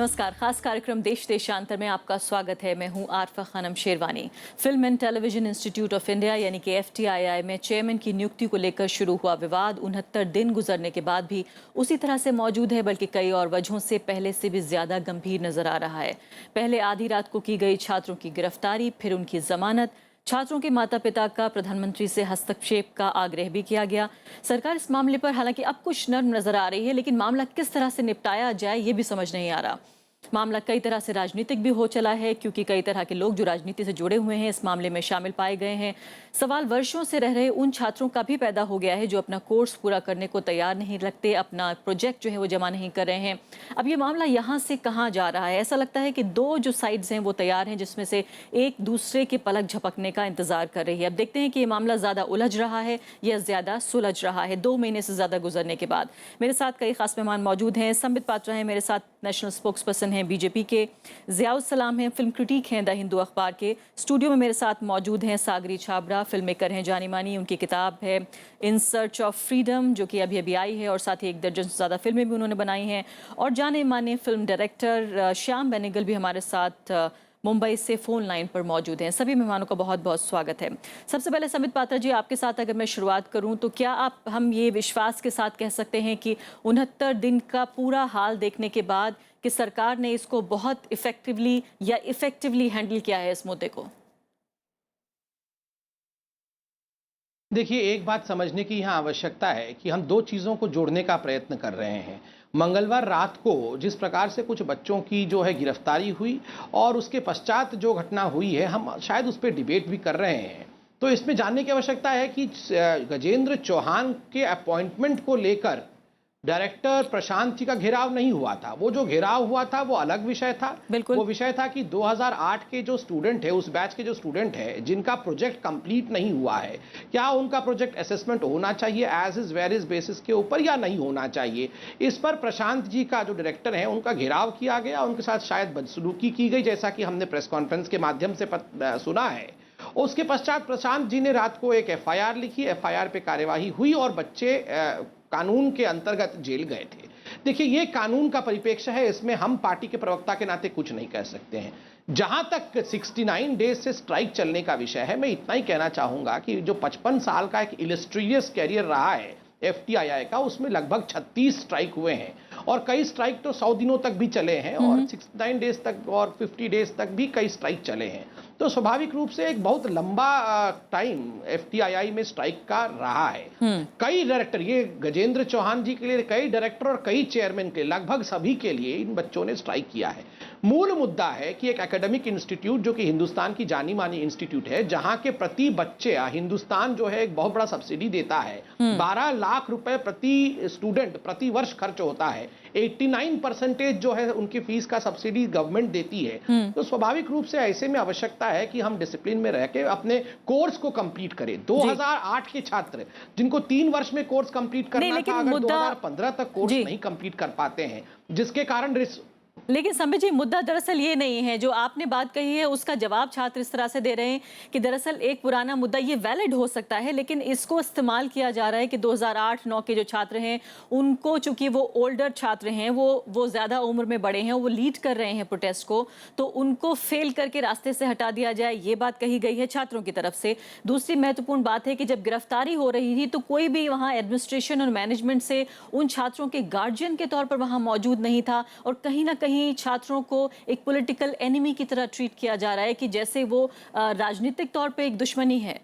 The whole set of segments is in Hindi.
नमस्कार। खास कार्यक्रम देश देशांतर में आपका स्वागत है। मैं हूं Arfa Khanum Sherwani. Film and television institute of India यानी कि FTII में चेयरमैन की नियुक्ति को लेकर शुरू हुआ विवाद 69 दिन गुजरने के बाद भी उसी तरह से मौजूद है, बल्कि कई और वजहों से पहले से भी ज्यादा गंभीर नजर आ रहा है। पहले आधी रात को की गई छात्रों की गिरफ्तारी, फिर उनकी जमानत, छात्रों के माता पिता का प्रधानमंत्री से हस्तक्षेप का आग्रह भी किया गया। सरकार इस मामले पर हालांकि अब कुछ नर्म नजर आ रही है, लेकिन मामला किस तरह से निपटाया जाए ये भी समझ नहीं आ रहा। मामला कई तरह से राजनीतिक भी हो चला है, क्योंकि कई तरह के लोग जो राजनीति से जुड़े हुए हैं इस मामले में शामिल पाए गए हैं। सवाल वर्षों से रह रहे उन छात्रों का भी पैदा हो गया है जो अपना कोर्स पूरा करने को तैयार नहीं रखते, अपना प्रोजेक्ट जो है वो जमा नहीं कर रहे हैं। अब ये मामला यहाँ से कहाँ जा रहा है? ऐसा लगता है कि दो जो साइड्स हैं वो तैयार हैं, जिसमें से एक दूसरे के पलक झपकने का इंतजार कर रही है। अब देखते हैं कि ये मामला ज्यादा उलझ रहा है या ज्यादा सुलझ रहा है 2 महीने से ज्यादा गुजरने के बाद। मेरे साथ कई खास मेहमान मौजूद हैं। संबित पात्रा हैं मेरे साथ, नेशनल स्पोक्स पर्सन हैं बीजेपी के। ज़ियाउल सलाम हैं, फिल्म क्रिटिक हैं द हिंदू अखबार के। स्टूडियो में मेरे साथ मौजूद हैं सागरी छाबरा, फिल्म मेकर हैं, जानी मानी। उनकी किताब है इन सर्च ऑफ फ्रीडम, जो कि अभी अभी आई है, और साथ ही 1 दर्जन से ज़्यादा फिल्में भी उन्होंने बनाई हैं। और जाने माने फिल्म डायरेक्टर श्याम बेनेगल भी हमारे साथ मुंबई से फोन लाइन पर मौजूद हैं। सभी मेहमानों का बहुत बहुत स्वागत है। सबसे पहले संबित पात्रा जी, आपके साथ अगर मैं शुरुआत करूं तो क्या हम ये विश्वास के साथ कह सकते हैं कि 69 दिन का पूरा हाल देखने के बाद कि सरकार ने इसको बहुत इफेक्टिवली हैंडल किया है इस मुद्दे को? देखिए, एक बात समझने की यहाँ आवश्यकता है कि हम 2 चीज़ों को जोड़ने का प्रयत्न कर रहे हैं। मंगलवार रात को जिस प्रकार से कुछ बच्चों की जो है गिरफ्तारी हुई और उसके पश्चात जो घटना हुई है, हम शायद उस पर डिबेट भी कर रहे हैं। तो इसमें जानने की आवश्यकता है कि गजेंद्र चौहान के अपॉइंटमेंट को लेकर डायरेक्टर प्रशांत जी का घेराव नहीं हुआ था। वो जो घेराव हुआ था वो अलग विषय था। वो विषय था कि 2008 के जो स्टूडेंट है, उस बैच के जो स्टूडेंट है जिनका प्रोजेक्ट कंप्लीट नहीं हुआ है, क्या उनका प्रोजेक्ट असेसमेंट होना चाहिए as is where is basis के ऊपर या नहीं होना चाहिए। इस पर प्रशांत जी का जो डायरेक्टर है उनका घेराव किया गया, उनके साथ शायद बदसलूकी की गई, जैसा कि हमने प्रेस कॉन्फ्रेंस के माध्यम से सुना है। उसके पश्चात प्रशांत जी ने रात को एक FIR लिखी, FIR पे कार्यवाही हुई और बच्चे कानून के अंतर्गत जेल गए थे। देखिए, ये कानून का परिप्रेक्ष्य है, इसमें हम पार्टी के प्रवक्ता के नाते कुछ नहीं कह सकते हैं। जहां तक 69 डेज से स्ट्राइक चलने का विषय है, मैं इतना ही कहना चाहूंगा कि जो 55 साल का एक इलस्ट्रियस कैरियर रहा है FTII का, उसमें लगभग 36 स्ट्राइक हुए हैं और कई स्ट्राइक तो 100 दिनों तक भी चले हैं और 69 डेज तक और 50 डेज तक भी कई स्ट्राइक चले हैं। तो स्वाभाविक रूप से एक बहुत लंबा टाइम FTII में स्ट्राइक का रहा है। कई डायरेक्टर, ये गजेंद्र चौहान जी के लिए कई डायरेक्टर और कई चेयरमैन के, लगभग सभी के लिए इन बच्चों ने स्ट्राइक किया है। मूल मुद्दा है कि एक एकेडमिक इंस्टीट्यूट जो कि हिंदुस्तान की जानी मानी इंस्टीट्यूट है, जहां के प्रति बच्चे हिंदुस्तान जो है एक बहुत बड़ा सब्सिडी देता है। 12 लाख रुपए प्रति स्टूडेंट प्रति वर्ष खर्च होता है। 89% जो है उनकी फीस का सब्सिडी गवर्नमेंट देती है। तो स्वाभाविक रूप से ऐसे में आवश्यकता है कि हम डिसिप्लिन में रह के अपने कोर्स को कंप्लीट करें। 2008 के छात्र जिनको 3 वर्ष में कोर्स कंप्लीट करना था, अगर 2015 तक कोर्स नहीं कंप्लीट कर पाते हैं, जिसके कारण लेकिन संबित जी, मुद्दा दरअसल ये नहीं है। जो आपने बात कही है उसका जवाब छात्र इस तरह से दे रहे हैं कि दरअसल एक पुराना मुद्दा ये वैलिड हो सकता है, लेकिन इसको इस्तेमाल किया जा रहा है कि 2008-9 के जो छात्र हैं उनको, चूंकि वो ओल्डर छात्र हैं, वो ज्यादा उम्र में बड़े हैं, वो लीड कर रहे हैं प्रोटेस्ट को, तो उनको फेल करके रास्ते से हटा दिया जाए, ये बात कही गई है छात्रों की तरफ से। दूसरी महत्वपूर्ण बात है कि जब गिरफ्तारी हो रही थी तो कोई भी वहाँ एडमिनिस्ट्रेशन और मैनेजमेंट से उन छात्रों के गार्जियन के तौर पर वहाँ मौजूद नहीं था, और कहीं ना कहीं छात्रों को एक पॉलिटिकल एनिमी की तरह ट्रीट किया जा रहा है कि जैसे वो राजनीतिक तौर पे एक दुश्मनी है।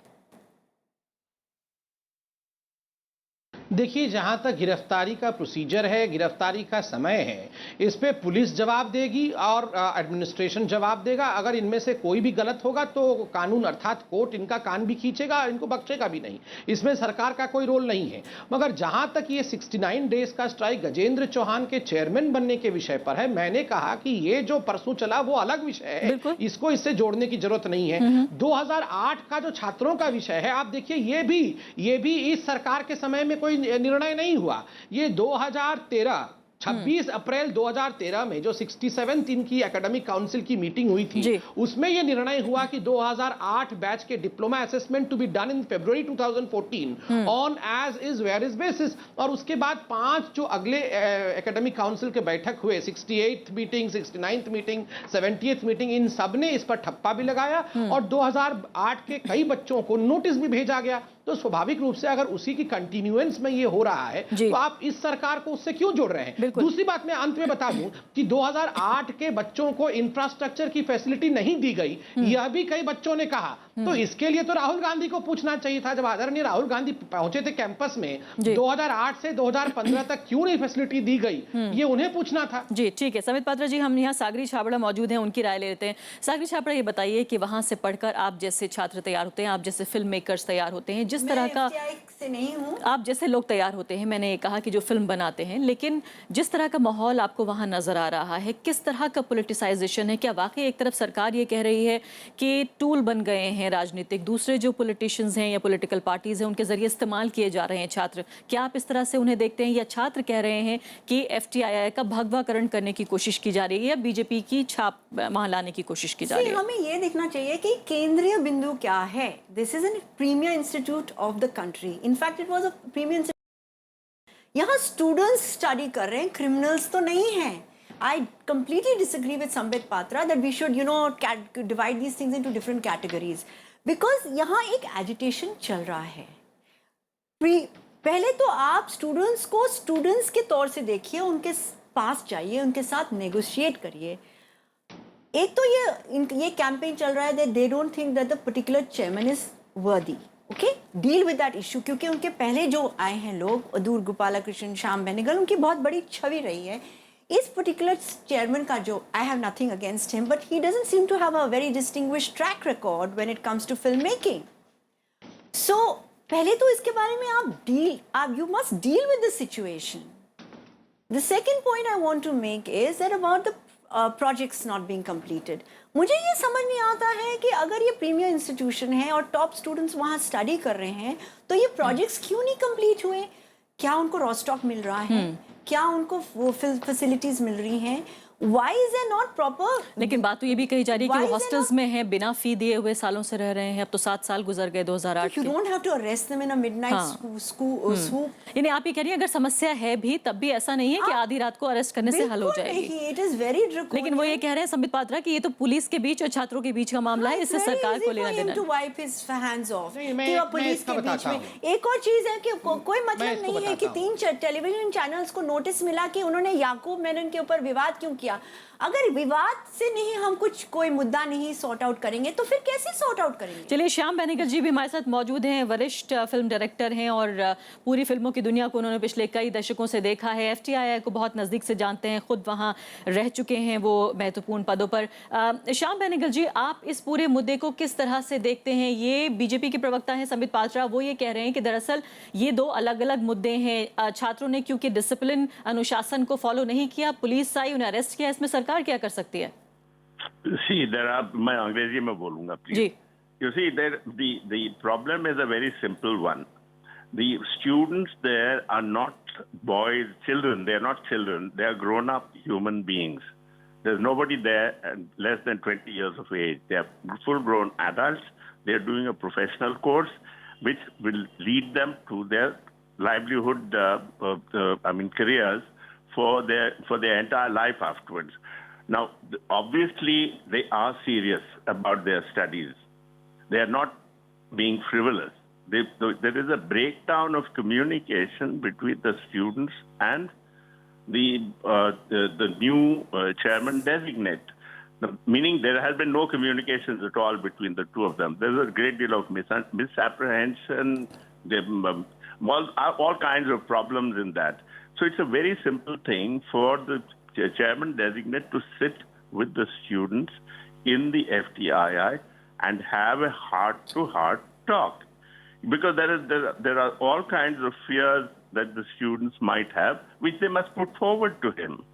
देखिए, जहां तक गिरफ्तारी का प्रोसीजर है, गिरफ्तारी का समय है, इस पे पुलिस जवाब देगी और एडमिनिस्ट्रेशन जवाब देगा। अगर इनमें से कोई भी गलत होगा तो कानून अर्थात कोर्ट इनका कान भी खींचेगा, इनको बख्शेगा भी नहीं। इसमें सरकार का कोई रोल नहीं है। मगर जहां तक ये 69 डेज का स्ट्राइक गजेंद्र चौहान के चेयरमैन बनने के विषय पर है, मैंने कहा कि ये जो परसों चला वो अलग विषय है, इसको इससे जोड़ने की जरूरत नहीं है। 2008 का जो छात्रों का विषय है, आप देखिए, ये भी इस सरकार के समय में कोई निर्णय नहीं हुआ। ये 2013 26 अप्रैल 2013 में जो 67 इनकी एकेडमिक काउंसिल की मीटिंग हुई थी, उसमें यह निर्णय हुआ कि 2008 बैच के diploma assessment to be done in February 2014 on as is where is basis. और उसके बाद 5 जो अगले एकेडमिक काउंसिल के बैठक हुए, 68th meeting, 69th meeting, 70th meeting, इन सब ने इस पर ठप्पा भी लगाया और 2008 के कई बच्चों को नोटिस भी भेजा गया। तो स्वाभाविक रूप से अगर उसी की कंटिन्यूएंस में ये हो रहा है तो आप इस सरकार को उससे क्यों जोड़ रहे हैं? दूसरी बात मैं अंत में बता दूं कि 2008 के बच्चों को इंफ्रास्ट्रक्चर की फैसिलिटी नहीं दी गई, यह भी कई बच्चों ने कहा। तो इसके लिए तो राहुल गांधी को पूछना चाहिए था, जब आदरणीय राहुल गांधी पहुंचे थे कैंपस में 2008 से 2015 तक क्यों नहीं फैसिलिटी दी गई, ये उन्हें पूछना था। जी ठीक है संबित पात्रा जी, हम यहाँ सागरी छाबड़ा मौजूद हैं, उनकी राय ले लेते हैं। सागरी छाबड़ा, ये बताइए कि वहां से पढ़कर आप जैसे छात्र तैयार होते हैं, आप जैसे फिल्म मेकर्स तैयार होते हैं, जिस तरह का से नहीं हूँ, आप जैसे लोग तैयार होते हैं, मैंने ये कहा कि जो फिल्म बनाते हैं, लेकिन जिस तरह का माहौल आपको वहां नजर आ रहा है, किस तरह का पॉलिटिसाइजेशन है? क्या वाकई एक तरफ सरकार ये कह रही है कि टूल बन गए हैं राजनीतिक, दूसरे जो पॉलिटिशियंस हैं या पॉलिटिकल पार्टीज हैं उनके जरिए इस्तेमाल किए जा रहे हैं छात्र, क्या आप इस तरह से उन्हें देखते हैं? या छात्र कह रहे हैं कि FTII का भगवाकरण करने की कोशिश की जा रही है या बीजेपी की छाप वहां लाने की कोशिश की जा रही है? हमें ये देखना चाहिए कि केंद्रीय बिंदु क्या है। This is an premier institute of the country, in fact it was a premier. यहाँ स्टूडेंट्स स्टडी कर रहे हैं, क्रिमिनल्स तो नहीं हैं। I completely disagree with Sambit Patra that we should, divide these things into different categories, because यहाँ एक agitation चल रहा है। पहले तो आप स्टूडेंट्स को स्टूडेंट्स के तौर से देखिए, उनके पास जाइए, उनके साथ नेगोशिएट करिए। एक तो ये कैंपेन चल रहा है that they don't think that the particular chairman is worthy. Okay, deal with that issue, क्योंकि उनके पहले जो आए हैं लोग, अदूर गोपालकृष्णन, श्याम बेनेगल, उनकी बहुत बड़ी छवि रही है। इस पर्टिकुलर चेयरमैन का जो, I have nothing against him, but he doesn't seem to have a very distinguished track record when it comes to film making. So पहले तो इसके बारे में आप you must deal with the situation. The second point I want to make is that about the projects not being completed. मुझे ये समझ नहीं आता है कि अगर ये प्रीमियर इंस्टीट्यूशन है और टॉप स्टूडेंट्स वहाँ स्टडी कर रहे हैं, तो ये प्रोजेक्ट्स क्यों नहीं कंप्लीट हुए? क्या उनको रॉस्टॉक मिल रहा है? क्या उनको वो फैसिलिटीज मिल रही हैं? Why is there not proper? लेकिन बात तो ये भी कही जा रही है कि वो हॉस्टल्स में हैं, बिना फी दिए हुए सालों से रह रहे हैं। अब तो 7 साल गुजर गए 2008 के। You don't have to arrest them in a midnight swoop. यानी आप ये कह रही हैं अगर समस्या है भी तब भी ऐसा नहीं है कि आधी रात को अरेस्ट करने से हल हो जाएगी। It is very draconian. लेकिन वो ये कह रहे हैं संबित पात्रा कि ये तो पुलिस के बीच और छात्रों के बीच का मामला है, इससे सरकार को लेना देना। To wipe his hands off. मैं पुलिस के बीच में एक और चीज है कि कोई मतलब नहीं है कि 3 टेलीविजन चैनल्स को नोटिस मिला कि उन्होंने याकूब मेनन के ऊपर विवाद क्यों किया। अगर विवाद से नहीं हम कोई मुद्दा नहीं सॉर्ट आउट करेंगे तो फिर कैसे सॉर्ट आउट करेंगे? चलिए, श्याम बेनेगल जी भी हमारे साथ मौजूद हैं, वरिष्ठ फिल्म डायरेक्टर हैं और पूरी फिल्मों की दुनिया को उन्होंने पिछले कई दशकों से देखा है, FTII को बहुत नज़दीक से जानते हैं, खुद वहाँ रह चुके हैं वो महत्वपूर्ण पदों पर। श्याम बेनेगल जी, आप इस पूरे मुद्दे को किस तरह से देखते हैं? ये बीजेपी के प्रवक्ता हैं संबित पात्रा, वो ये कह रहे हैं कि दरअसल ये 2 अलग अलग मुद्दे हैं। छात्रों ने क्योंकि डिसिप्लिन, अनुशासन को फॉलो नहीं किया, पुलिस आई, उन्हें अरेस्ट किया, इसमें सरकार क्या कर सकती है? See, मैं अंग्रेजी में बोलूंगा प्लीज। जी। You see, the problem is a very simple one. The students there are not children. They are not children. They are grown-up human beings. There's nobody there less than 20 years of age. They are full-grown adults. They are doing a professional course, which will lead them to their livelihood, careers for their entire life afterwards. Now, obviously, they are serious about their studies. They are not being frivolous. There is a breakdown of communication between the students and the new chairman designate. Meaning there has been no communications at all between the two of them. There's a great deal of misapprehension, all kinds of problems in that. So it's a very simple thing for the chairman designate to sit with the students in the FTII and have a heart-to-heart talk, because there are all kinds of fears that the students might have, which they must put forward to him.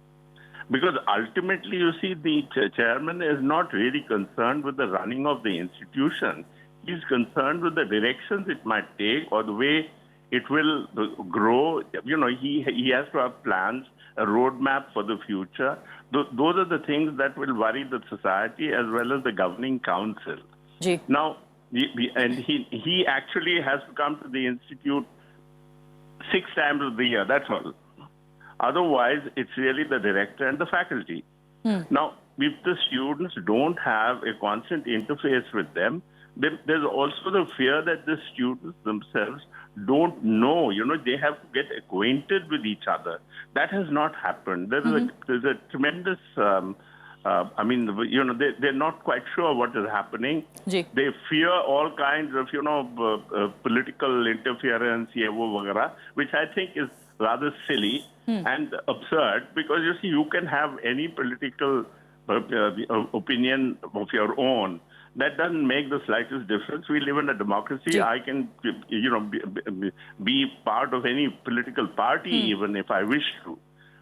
Because ultimately, you see, the chairman is not really concerned with the running of the institution. He's concerned with the directions it might take or the way it will grow. You know, he has to have plans, a roadmap for the future. Those are the things that will worry the society as well as the governing council. जी Now, he actually has to come to the institute 6 times of the year. That's all. Otherwise, it's really the director and the faculty. Now, if the students don't have a constant interface with them, then there's also the fear that the students themselves don't know. You know, they have to get acquainted with each other. That has not happened. There's a tremendous. I mean, you know, they're not quite sure what is happening. जी They fear all kinds of, you know, political interference, ये वो वगैरह, which I think is rather silly and absurd, because you see, you can have any political opinion of your own. That doesn't make the slightest difference. We live in a democracy. Ji. I can, you know, be part of any political party even if I wish to.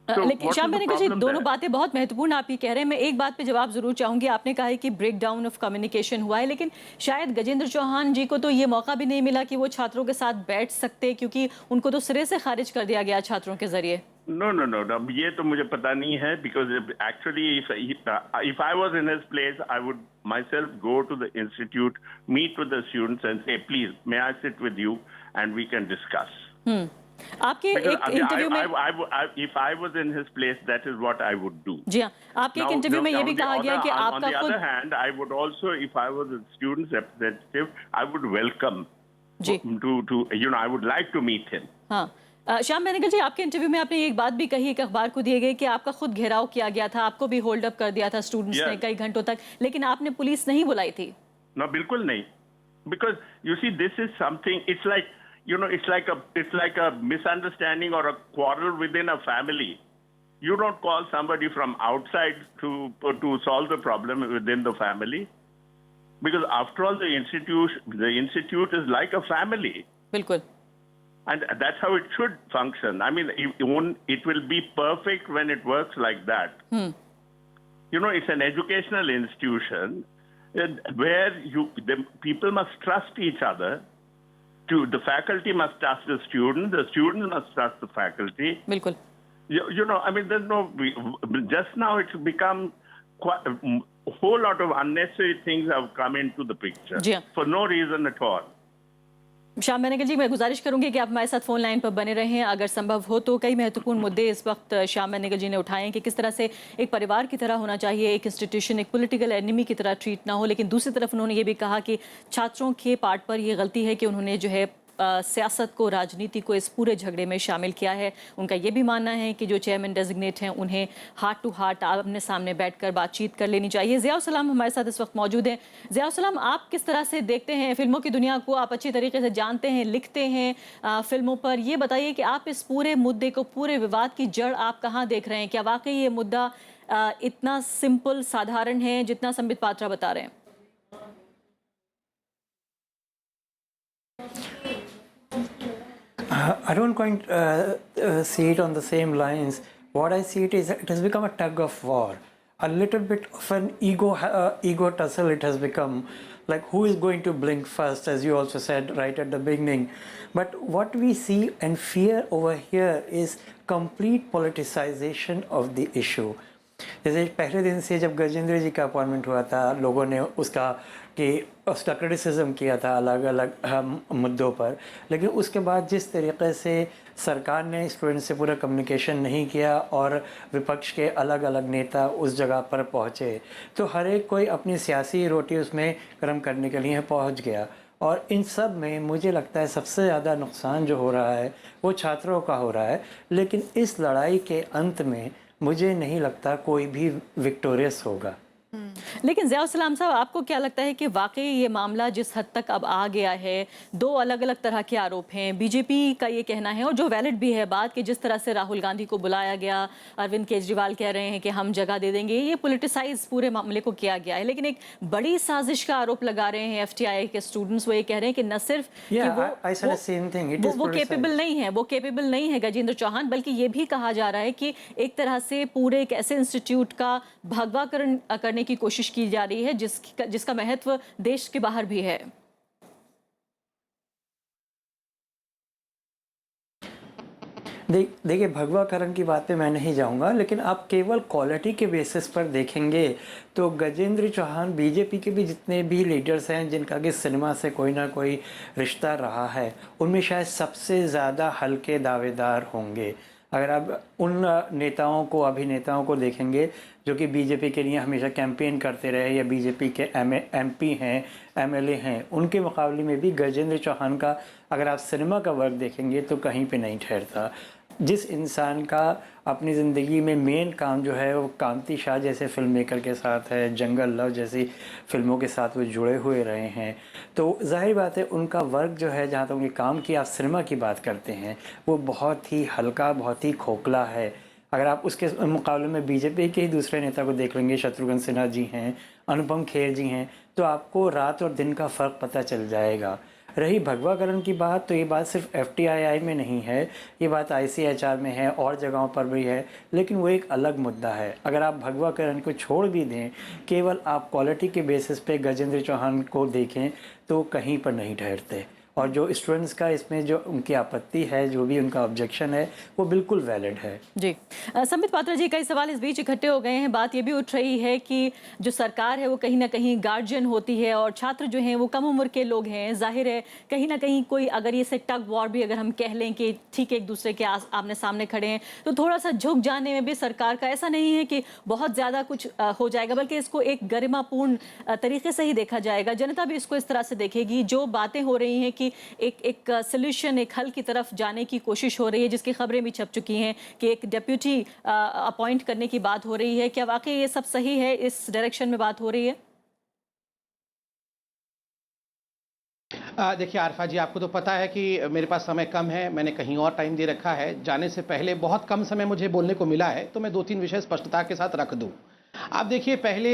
So लेकिन what Shyam is the Benegal ji problem दोनों there? बातें बहुत महत्वपूर्ण आप ये कह रहे हैं। मैं एक बात पे जवाब जरूर चाहूंगी। आपने कहा है कि ब्रेक डाउन ऑफ कम्युनिकेशन हुआ है, लेकिन शायद गजेंद्र चौहान जी को तो ये मौका भी नहीं मिला कि वो छात्रों के साथ बैठ सकते, क्योंकि उनको तो सिरे से खारिज कर दिया गया छात्रों के जरिए। No. ये तो मुझे पता नहीं है, because actually if I was in his place, I would myself go to the institute, meet with the students and say, please, may I sit with you and we can discuss. आपके Because एक इंटरव्यू में if I was in his place, that is what I would do. जी हाँ, आपके एक इंटरव्यू में ये भी कहा गया कि On आपका the other खुद hand, I would also, if I was a student's representative, I would welcome ji to you know, I would like to meet him. हाँ श्याम बेनेगल जी, आपके इंटरव्यू में आपने एक बात भी कही एक अखबार को दिए गए कि आपका खुद घेराव किया गया था, आपको भी होल्ड अप कर दिया था स्टूडेंट्स ने Yes. कई घंटों तक, लेकिन आपने पुलिस नहीं बुलाई थी। No, बिल्कुल नहीं. Because you see, this is something. It's like, you know, it's like a misunderstanding or a quarrel within a family. You don't call somebody from outside to solve the problem within the family, because after all, the institute is like a family, बिल्कुल and that's how it should function. I mean, it will be perfect when it works like that. You know, it's an educational institution where the people must trust each other. The faculty must trust the students must trust the faculty. बिल्कुल You know, I mean, there's no. Just now, it's become quite a whole lot of unnecessary things have come into the picture जी हाँ। for no reason at all. Shyam Benegal जी, मैं गुजारिश करूंगी कि आप हमारे साथ फोन लाइन पर बने रहें। अगर संभव हो तो कई महत्वपूर्ण मुद्दे इस वक्त श्याम बेनेगल जी ने उठाए हैं कि किस तरह से एक परिवार की तरह होना चाहिए, एक इंस्टीट्यूशन एक पॉलिटिकल एनिमी की तरह ट्रीट ना हो, लेकिन दूसरी तरफ उन्होंने ये भी कहा कि छात्रों के पार्ट पर ये गलती है कि उन्होंने जो है सियासत को, राजनीति को इस पूरे झगड़े में शामिल किया है। उनका ये भी मानना है कि जो चेयरमैन डेजिग्नेट हैं उन्हें हार्ट टू हार्ट आमने सामने बैठकर बातचीत कर लेनी चाहिए। ज़ियाउल सलाम हमारे साथ इस वक्त मौजूद हैं। ज़ियाउल सलाम, आप किस तरह से देखते हैं फिल्मों की दुनिया को? आप अच्छी तरीके से जानते हैं, लिखते हैं फिल्मों पर। ये बताइए कि आप इस पूरे मुद्दे को, पूरे विवाद की जड़ आप कहाँ देख रहे हैं? क्या वाकई ये मुद्दा इतना सिंपल, साधारण है जितना संबित पात्रा बता रहे हैं? I don't quite see it on the same lines. What I see it is it has become a tug of war. A little bit of an ego tussle it has become. Like who is going to blink first, as you also said right at the beginning. But what we see and fear over here is complete politicization of the issue. जैसे पहले दिन से जब गजेंद्र जी का अपॉइंटमेंट हुआ था, लोगों ने उसका क्रिटिसिज्म किया था अलग अलग मुद्दों पर, लेकिन उसके बाद जिस तरीके से सरकार ने स्टूडेंट से पूरा कम्युनिकेशन नहीं किया और विपक्ष के अलग अलग नेता उस जगह पर पहुँचे, तो हर एक कोई अपनी सियासी रोटी उसमें गर्म करने के लिए पहुँच गया। और इन सब में मुझे लगता है सबसे ज़्यादा नुकसान जो हो रहा है वो छात्रों का हो रहा है। लेकिन इस लड़ाई के अंत में मुझे नहीं लगता कोई भी विक्टोरियस होगा। लेकिन ज़ियाउल सलाम साहब, आपको क्या लगता है कि वाकई ये मामला जिस हद तक अब आ गया है, दो अलग अलग तरह के आरोप हैं, बीजेपी का ये कहना है और जो वैलिड भी है बात कि जिस तरह से राहुल गांधी को बुलाया गया, अरविंद केजरीवाल कह रहे हैं कि हम जगह दे देंगे, ये पॉलिटिसाइज पूरे मामले को किया गया है। लेकिन एक बड़ी साजिश का आरोप लगा रहे हैं एफटीआई के स्टूडेंट्स। वो ये कह रहे हैं कि न सिर्फ वो केपेबल नहीं है, वो केपेबल नहीं है गजेंद्र चौहान, बल्कि ये भी कहा जा रहा है कि एक तरह से पूरे एक ऐसे इंस्टीट्यूट का भगवाकरण करने की कोशिश की जा रही है जिसका महत्व देश के बाहर भी है। देखिए, भगवाकरण की बात पे मैं नहीं जाऊंगा, लेकिन आप केवल क्वालिटी के बेसिस पर देखेंगे तो गजेंद्र चौहान, बीजेपी के भी जितने भी लीडर्स हैं जिनका कि सिनेमा से कोई ना कोई रिश्ता रहा है, उनमें शायद सबसे ज़्यादा हल्के दावेदार होंगे। अगर आप उन नेताओं को, अभिनेताओं को देखेंगे जो कि बीजेपी के लिए हमेशा कैंपेन करते रहे या बीजेपी के एमपी हैं, एमएलए हैं, उनके मुकाबले में भी गजेंद्र चौहान का अगर आप सिनेमा का वर्क देखेंगे तो कहीं पे नहीं ठहरता। जिस इंसान का अपनी ज़िंदगी में मेन काम जो है वो कांति शाह जैसे फिल्म मेकर के साथ है, जंगल लव जैसी फिल्मों के साथ वो जुड़े हुए रहे हैं, तो जाहिर बात है उनका वर्क जो है, जहाँ तक उनके काम की आप सिनेमा की बात करते हैं, वो बहुत ही हल्का, बहुत ही खोखला है। अगर आप उसके मुकाबले में बीजेपी के ही दूसरे नेता को देख लेंगे, शत्रुघ्न सिन्हा जी हैं, अनुपम खेर जी हैं, तो आपको रात और दिन का फ़र्क पता चल जाएगा। रही भगवाकरण की बात, तो ये बात सिर्फ एफटीआईआई में नहीं है, ये बात आईसीएचआर में है और जगहों पर भी है, लेकिन वो एक अलग मुद्दा है। अगर आप भगवाकरण को छोड़ भी दें, केवल आप क्वालिटी के बेसिस पे गजेंद्र चौहान को देखें तो कहीं पर नहीं ठहरते। और जो स्टूडेंट्स का इसमें जो उनकी आपत्ति है, जो भी उनका ऑब्जेक्शन है, वो बिल्कुल वैलिड है। जी, संबित पात्रा जी, कई सवाल इस बीच इकट्ठे हो गए हैं। बात ये भी उठ रही है कि जो सरकार है वो कहीं ना कहीं गार्जियन होती है और छात्र जो हैं वो कम उम्र के लोग हैं। जाहिर है कहीं ना कहीं कोई, अगर ये से टग वॉर भी अगर हम कह लें कि ठीक एक दूसरे के आमने सामने खड़े हैं, तो थोड़ा सा झुक जाने में भी सरकार का ऐसा नहीं है कि बहुत ज़्यादा कुछ हो जाएगा, बल्कि इसको एक गरिमापूर्ण तरीके से ही देखा जाएगा। जनता भी इसको इस तरह से देखेगी। जो बातें हो रही हैं कि एक सॉल्यूशन, एक हल की तरफ जाने की कोशिश हो रही है, जिसकी खबरें भी छप चुकी हैं कि एक डेप्यूटी अपॉइंट करने की बात हो रही है, क्या वाकई ये सब सही है? इस डायरेक्शन में बात हो रही है? देखिए आरफा जी, आपको तो पता है कि मेरे पास समय कम है, मैंने कहीं और टाइम दे रखा है। जाने से पहले बहुत कम समय मुझे बोलने को मिला है, तो मैं 2-3 विषय स्पष्टता के साथ रख दूं। आप देखिए, पहले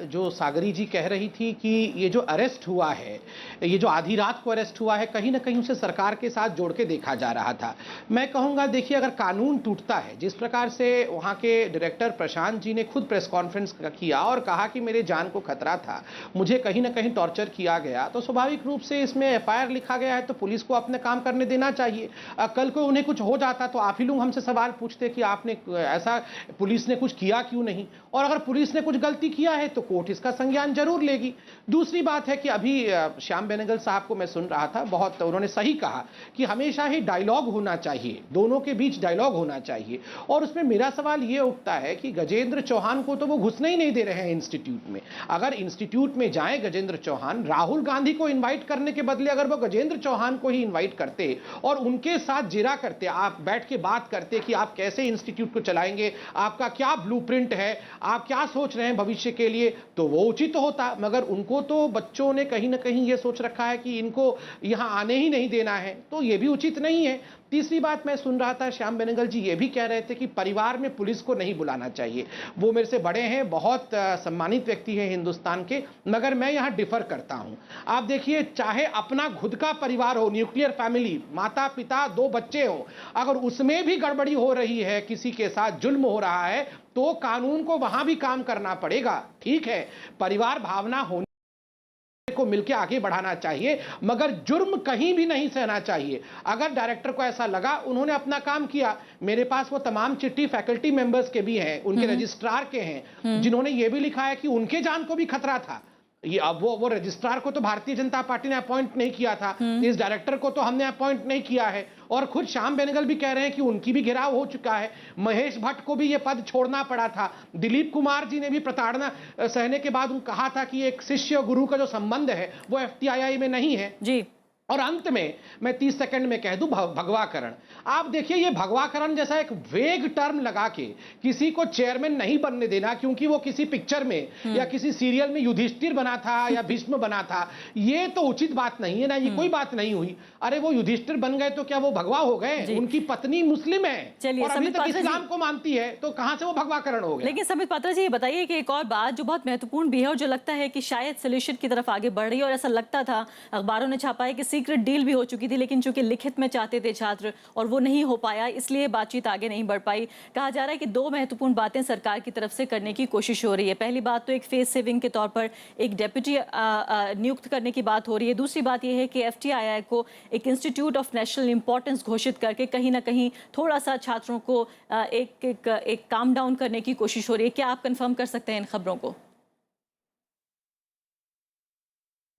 जो सागरी जी कह रही थी कि ये जो अरेस्ट हुआ है, ये जो आधी रात को अरेस्ट हुआ है, कहीं ना कहीं उसे सरकार के साथ जोड़ के देखा जा रहा था। मैं कहूँगा, देखिए, अगर कानून टूटता है, जिस प्रकार से वहाँ के डायरेक्टर प्रशांत जी ने खुद प्रेस कॉन्फ्रेंस किया और कहा कि मेरे जान को खतरा था, मुझे कहीं ना कहीं टॉर्चर किया गया, तो स्वाभाविक रूप से इसमें एफआईआर लिखा गया है, तो पुलिस को अपने काम करने देना चाहिए। कल को उन्हें कुछ हो जाता तो आप ही लोग हमसे सवाल पूछते कि आपने ऐसा, पुलिस ने कुछ किया क्यों नहीं, और अगर पुलिस ने कुछ गलती किया है तो कोर्ट इसका संज्ञान जरूर लेगी। दूसरी बात है कि अभी श्याम बेनेगल साहब को मैं सुन रहा था, बहुत उन्होंने सही कहा कि हमेशा ही डायलॉग होना चाहिए, दोनों के बीच डायलॉग होना चाहिए। और उसमें मेरा सवाल ये उठता है कि गजेंद्र चौहान को तो वो घुसने ही नहीं दे रहे हैं इंस्टीट्यूट में। अगर इंस्टीट्यूट में जाए गजेंद्र चौहान, राहुल गांधी को इन्वाइट करने के बदले अगर वो गजेंद्र चौहान को ही इन्वाइट करते और उनके साथ जिरा करते, आप बैठ के बात करते कि आप कैसे इंस्टीट्यूट को चलाएंगे, आपका क्या ब्लूप्रिंट है, आप क्या सोच रहे हैं भविष्य के लिए, तो वो उचित होता। मगर उनको तो बच्चों ने कहीं ना कहीं ये सोच रखा है कि इनको यहां आने ही नहीं देना है, तो ये भी उचित नहीं है। तीसरी बात मैं सुन रहा था, श्याम बेनेगल जी ये भी कह रहे थे कि परिवार में पुलिस को नहीं बुलाना चाहिए। वो मेरे से बड़े हैं, बहुत सम्मानित व्यक्ति हैं हिंदुस्तान के, मगर मैं यहाँ डिफर करता हूँ। आप देखिए, चाहे अपना खुद का परिवार हो, न्यूक्लियर फैमिली, माता पिता 2 बच्चे हो, अगर उसमें भी गड़बड़ी हो रही है, किसी के साथ जुल्म हो रहा है, तो कानून को वहां भी काम करना पड़ेगा। ठीक है, परिवार भावना होने को मिलकर आगे बढ़ाना चाहिए, मगर जुर्म कहीं भी नहीं सहना चाहिए। अगर डायरेक्टर को ऐसा लगा, उन्होंने अपना काम किया। मेरे पास वो तमाम चिट्ठी फैकल्टी मेंबर्स के भी हैं, उनके रजिस्ट्रार के हैं, जिन्होंने ये भी लिखा है कि उनके जान को भी खतरा था। ये अब वो रजिस्ट्रार को तो भारतीय जनता पार्टी ने अपॉइंट नहीं किया था, इस डायरेक्टर को तो हमने अपॉइंट नहीं किया है। और खुद श्याम बेनेगल भी कह रहे हैं कि उनकी भी घेराव हो चुका है। महेश भट्ट को भी ये पद छोड़ना पड़ा था। दिलीप कुमार जी ने भी प्रताड़ना सहने के बाद कहा था कि एक शिष्य गुरु का जो संबंध है वो एफटीआईआई में नहीं है जी। और अंत में मैं 30 सेकंड में कह दूं, भगवाकरण। आप देखिए, ये भगवाकरण जैसा एक वेग टर्म लगा के किसी को चेयरमैन नहीं बनने देना, क्योंकि वो किसी पिक्चर में या किसी सीरियल में युधिष्ठिर बना था या भीष्म बना था, ये तो उचित बात नहीं है ना, ये कोई बात नहीं हुई। अरे वो युधिष्ठिर बन गए तो क्या वो भगवा हो गए? उनकी पत्नी मुस्लिम है और अभी तक इस्लाम को मानती है, तो कहां से वो भगवाकरण हो गया? लेकिन संबित पात्रा जी, ये बताइए कि एक और बात जो बहुत महत्वपूर्ण भी है और जो लगता है कि शायद सोल्यूशन की तरफ आगे बढ़ रही है, और ऐसा लगता था, अखबारों ने छापा है कि सीक्रेट डील भी हो चुकी थी, लेकिन चूंकि लिखित में चाहते थे छात्र और वो नहीं हो पाया, इसलिए बातचीत आगे नहीं बढ़ पाई। कहा जा रहा है कि दो महत्वपूर्ण बातें सरकार की तरफ से करने की कोशिश हो रही है। पहली बात तो एक फेस सेविंग के तौर पर एक डेप्यूटी नियुक्त करने की बात हो रही है। दूसरी बात यह है कि FTII को एक इंस्टीट्यूट ऑफ नेशनल इंपॉर्टेंस घोषित करके कहीं ना कहीं थोड़ा सा छात्रों को एक काम डाउन करने की कोशिश हो रही है। क्या आप कंफर्म कर सकते हैं इन खबरों को?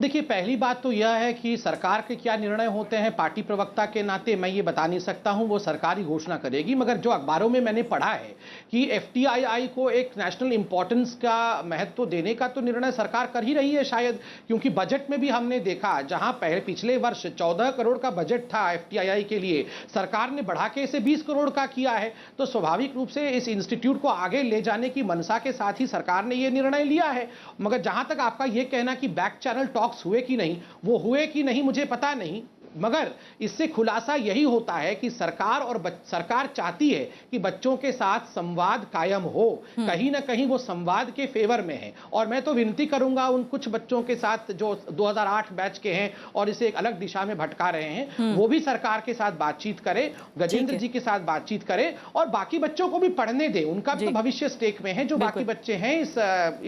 देखिए, पहली बात तो यह है कि सरकार के क्या निर्णय होते हैं, पार्टी प्रवक्ता के नाते मैं ये बता नहीं सकता हूं, वो सरकारी घोषणा करेगी। मगर जो अखबारों में मैंने पढ़ा है कि FTII को एक नेशनल इंपॉर्टेंस का महत्व देने का तो निर्णय सरकार कर ही रही है शायद, क्योंकि बजट में भी हमने देखा, जहां पिछले वर्ष 14 करोड़ का बजट था FTII के लिए, सरकार ने बढ़ा के इसे 20 करोड़ का किया है। तो स्वाभाविक रूप से इस इंस्टीट्यूट को आगे ले जाने की मंशा के साथ ही सरकार ने यह निर्णय लिया है। मगर जहां तक आपका यह कहना कि बैक चैनल टॉक हुए कि नहीं, वो हुए कि नहीं मुझे पता नहीं, मगर इससे खुलासा यही होता है कि सरकार चाहती है कि बच्चों के साथ संवाद कायम हो। कहीं ना कहीं वो संवाद के फेवर में है। और मैं तो विनती करूंगा उन कुछ बच्चों के साथ जो 2008 बैच के हैं और इसे एक अलग दिशा में भटका रहे हैं, वो भी सरकार के साथ बातचीत करें, गजेंद्र जी के साथ बातचीत करें और बाकी बच्चों को भी पढ़ने दें। उनका भी तो भविष्य स्टेक में है, जो बाकी बच्चे हैं इस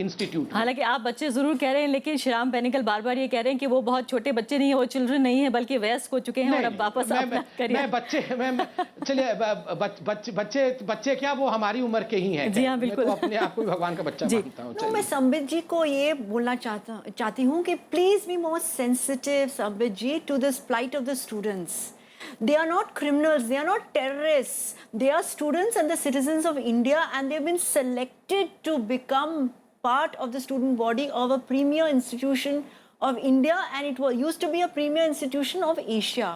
इंस्टीट्यूट। हालांकि आप बच्चे जरूर कह रहे हैं, लेकिन श्याम बेनेगल बार बार ये कह रहे हैं कि वो बहुत छोटे बच्चे नहीं है, वो चिल्ड्रन नहीं है, बल्कि हो चुके हैं और अब वापस बच्चे क्या, वो हमारी उम्र के ही हैं। जी हाँ, बिल्कुल। मैं तो अपने आप को भगवान का बच्चा मानता हूँ। मैं संबित जी को ये बोलना चाहती हूँ कि please be more sensitive Sambit ji to this plight of the students. They are not criminals, they are not terrorists, they are students and the citizens of India, and they've been selected to become part of the student body of a premier institution of India, and it used to be a premier institution of Asia.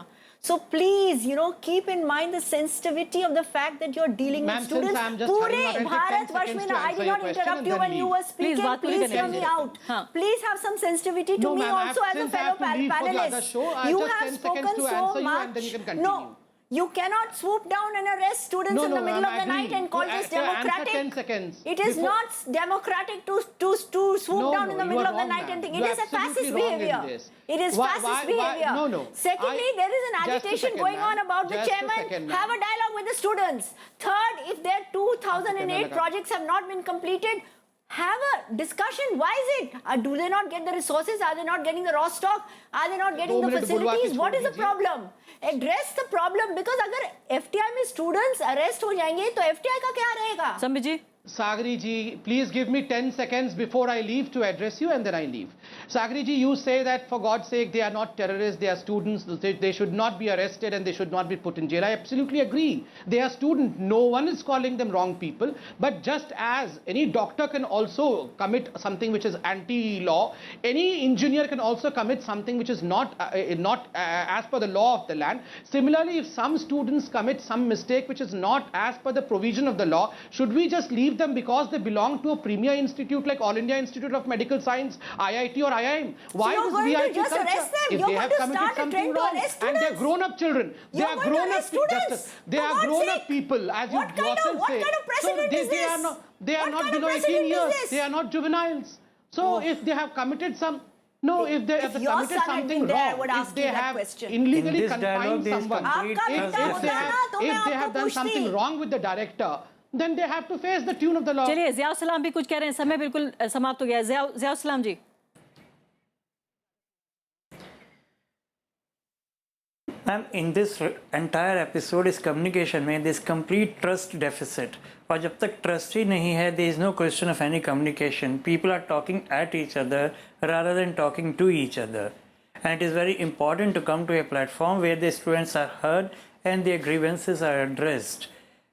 So please, keep in mind the sensitivity of the fact that you're dealing with students. पूरे भारतवर्ष में, I did not interrupt you when you were speaking. Please hear me out. Please have some sensitivity to me also as a fellow panelist. You have spoken so much. No. You cannot swoop down and arrest students in the middle of the night and call this democratic. It is not democratic to swoop down in the middle of the night and think. It is a fascist behavior. It is fascist behavior. Secondly, there is an agitation going on about the chairman. Have a dialogue with the students. Third, if their 2008 projects have not been completed, have a discussion. Why is it? Do they not get the resources? Are they not getting the raw stock? Are they not getting the facilities? What is the problem? Address the problem, because अगर FTI में students arrest हो जाएंगे तो FTI का क्या रहेगा? संबित जी, Sagri ji, please give me 10 seconds before I leave to address you, and then I leave. Sagri ji, you say that for God's sake they are not terrorists, they are students, they should not be arrested and they should not be put in jail. I absolutely agree. They are students. No one is calling them wrong people. But just as any doctor can also commit something which is anti-law, any engineer can also commit something which is not as per the law of the land. Similarly, if some students commit some mistake which is not as per the provision of the law, should we just leave them because they belong to a premier institute like All India Institute of Medical Science, IIT or IIM? Why so this VIP just culture? arrest them. If you're they have committed something wrong and they're grown-up children, they are grown-up justice. They are grown-up people, as you yourself say. What kind of precedent is this? They are not below 18 years. They are not juveniles. So if they have committed some. No, if they have committed something wrong, if they have illegally confined someone, if they have done something wrong with the director, then they have to face the tune of the law. चलिए, ज़ियाउल सलाम भी कुछ कह रहे हैं, समय बिल्कुल समाप्त हो गया है। ज़ियाउल सलाम जी। Ma'am, in this entire episode is communication में this complete trust deficit. और जब तक trust ही नहीं है, there is no question of any communication. People are talking at each other rather than talking to each other. And it is very important to come to a platform where the students are heard and their grievances are addressed.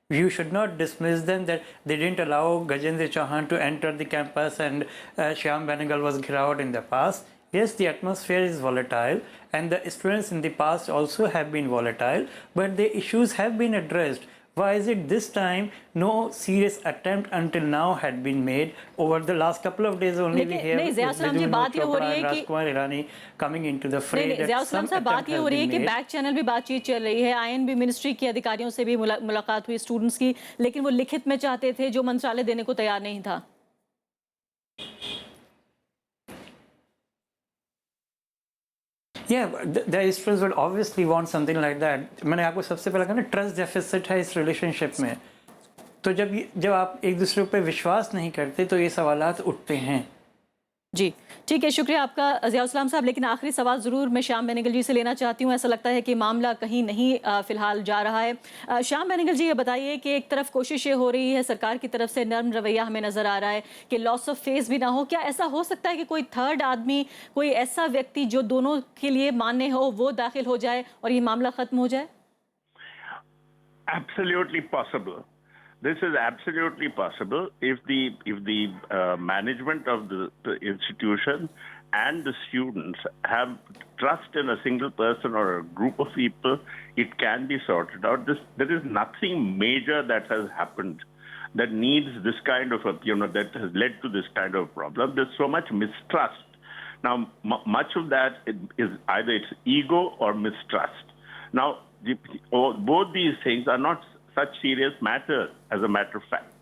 You should not dismiss them that they didn't allow Gajendra Chauhan to enter the campus and Shyam Benegal was given in the past. Yes, the atmosphere is volatile and the students in the past also have been volatile, but the issues have been addressed. Why is it this time no serious attempt until now had been made? Over the last couple of days only we hear Rajkumar Irani coming into the fray. बात ये हो रही है कि बैक चैनल भी बातचीत चल रही है, INB मिनिस्ट्री के अधिकारियों से भी मुलाकात हुई स्टूडेंट्स की, लेकिन वो लिखित में चाहते थे जो मंत्रालय देने को तैयार नहीं था। Yeah, the students would obviously want something like that. मैंने आपको सबसे पहले कहा ना, ट्रस्ट डेफिसिट है इस रिलेशनशिप में। तो जब आप एक दूसरे पे विश्वास नहीं करते तो ये सवालात उठते हैं। जी ठीक है, शुक्रिया आपका ज़ियाउल इस्लाम साहब। लेकिन आखिरी सवाल ज़रूर मैं श्याम बेनेगल जी से लेना चाहती हूँ। ऐसा लगता है कि मामला कहीं नहीं फ़िलहाल जा रहा है। श्याम बेनेगल जी, ये बताइए कि एक तरफ कोशिशें हो रही है सरकार की तरफ से, नर्म रवैया हमें नज़र आ रहा है कि लॉस ऑफ फेस भी ना हो। क्या ऐसा हो सकता है कि कोई थर्ड आदमी, कोई ऐसा व्यक्ति जो दोनों के लिए मान्य हो, वो दाखिल हो जाए और ये मामला ख़त्म हो जाए? Absolutely possible. This is absolutely possible if the management of the institution and the students have trust in a single person or a group of people. It can be sorted out. There is nothing major that has happened that needs this kind of that has led to this kind of problem. There's so much mistrust. Now, much of that is either it's ego or mistrust. Now, both these things are not such serious matters, as a matter of fact.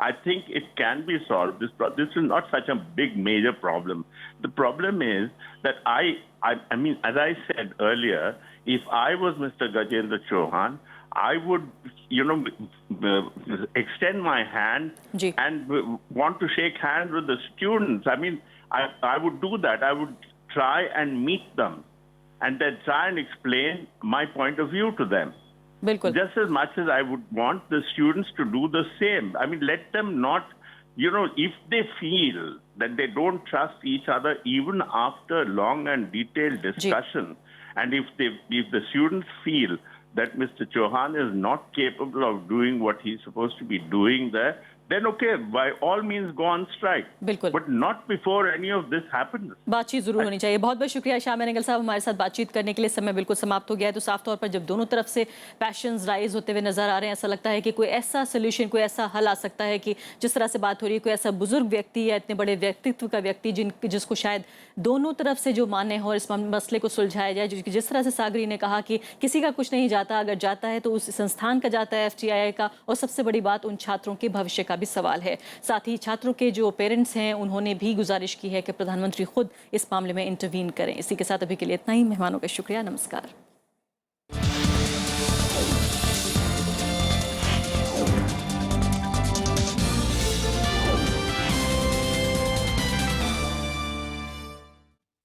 I think it can be solved. This is not such a big, major problem. The problem is that I mean, as I said earlier, if I was Mr. Gajendra Chauhan, I would, extend my hand and want to shake hands with the students. I mean, I would do that. I would try and meet them and then try and explain my point of view to them. Just as much as I would want the students to do the same. I mean, let them not, if they feel that they don't trust each other even after long and detailed discussion, and if the students feel that Mr. Chauhan is not capable of doing what he's supposed to be doing there, then okay, by all means go on strike. But not before any of this happens. बातचीत जरूर होनी चाहिए। बहुत बहुत शुक्रिया श्याम बेनेगल साहब, हमारे साथ बातचीत करने के लिए। समय बिल्कुल समाप्त हो गया है। तो साफ तौर पर जब दोनों तरफ से पैशंस राइज होते हुए नजर आ रहे हैं, ऐसा लगता है कि कोई ऐसा सोल्यूशन, कोई ऐसा हल आ सकता है कि जिस तरह से बात हो रही है, कोई ऐसा बुजुर्ग व्यक्ति या इतने बड़े व्यक्तित्व का व्यक्ति जिसको शायद दोनों तरफ से जो मान्य हो और इस मसले को सुलझाया जाए। जिस तरह से सागरी ने कहा कि किसी का कुछ नहीं जाता, अगर जाता है तो उस संस्थान का जाता है, FTII का। और सबसे बड़ी बात, उन छात्रों के भविष्य का भी सवाल है। साथ ही छात्रों के जो पेरेंट्स हैं, उन्होंने भी गुजारिश की है कि प्रधानमंत्री खुद इस मामले में इंटरवीन करें। इसी के साथ अभी के लिए इतना ही। मेहमानों का शुक्रिया, नमस्कार।